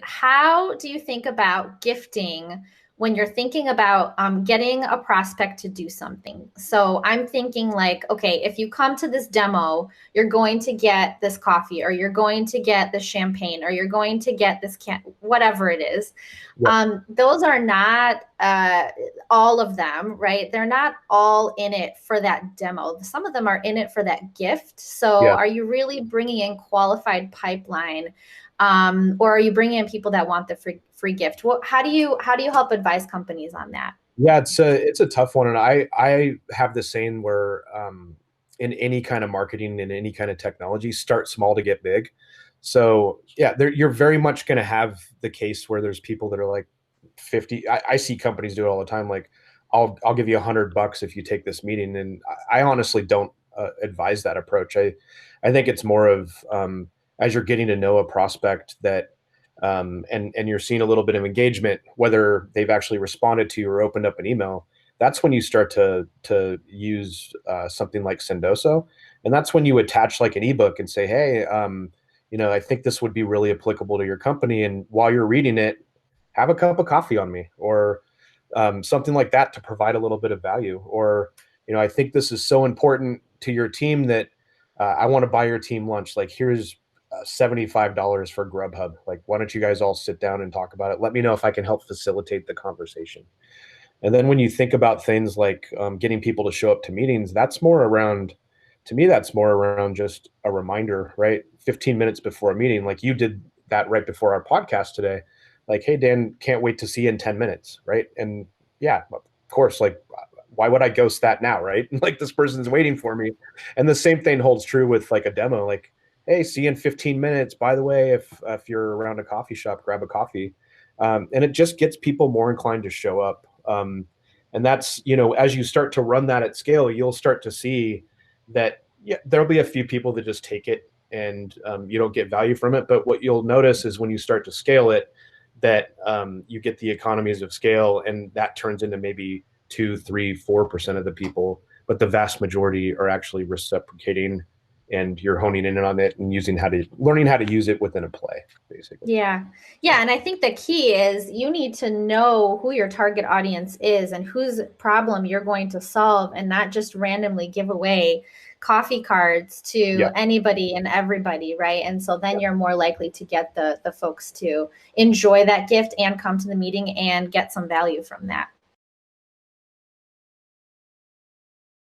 How do you think about gifting when you're thinking about getting a prospect to do something? So I'm thinking like, okay, if you come to this demo, you're going to get this coffee, or you're going to get this champagne, or you're going to get this whatever it is. Yep. Those are not all of them, right? They're not all in it for that demo. Some of them are in it for that gift. So Yeah. are you really bringing in qualified pipeline? Or are you bringing in people that want the free gift? How do you help advise companies on that? Yeah, it's a tough one, and I have the saying where in any kind of marketing, in any kind of technology, start small to get big. So yeah, you're very much going to have the case where there's people that are like 50. I see companies do it all the time. Like, I'll give you $100 if you take this meeting, and I honestly don't advise that approach. I think it's more of as you're getting to know a prospect that and you're seeing a little bit of engagement, whether they've actually responded to you or opened up an email. That's when you start to use something like Sendoso, and that's when you attach like an ebook and say, hey, I think this would be really applicable to your company, and while you're reading it, have a cup of coffee on me, or something like that to provide a little bit of value. Or, I think this is so important to your team that I want to buy your team lunch. Like, here's $75 for Grubhub. Like, why don't you guys all sit down and talk about it? Let me know if I can help facilitate the conversation. And then when you think about things like getting people to show up to meetings, to me, that's more around just a reminder, right? 15 minutes before a meeting, like you did that right before our podcast today. Like, hey, Dan, can't wait to see you in 10 minutes, right? And yeah, of course, like, why would I ghost that now, right? Like, this person's waiting for me. And the same thing holds true with like a demo. Like, hey, see you in 15 minutes. By the way, if you're around a coffee shop, grab a coffee. And it just gets people more inclined to show up. And that's, as you start to run that at scale, you'll start to see that, yeah, there'll be a few people that just take it and you don't get value from it. But what you'll notice is when you start to scale it, that you get the economies of scale, and that turns into maybe 2, 3, 4% of the people, but the vast majority are actually reciprocating, and you're honing in on it and learning how to use it within a play, basically. Yeah. Yeah. And I think the key is you need to know who your target audience is and whose problem you're going to solve, and not just randomly give away coffee cards to Yeah. anybody and everybody, right? And so then Yeah. you're more likely to get the folks to enjoy that gift and come to the meeting and get some value from that.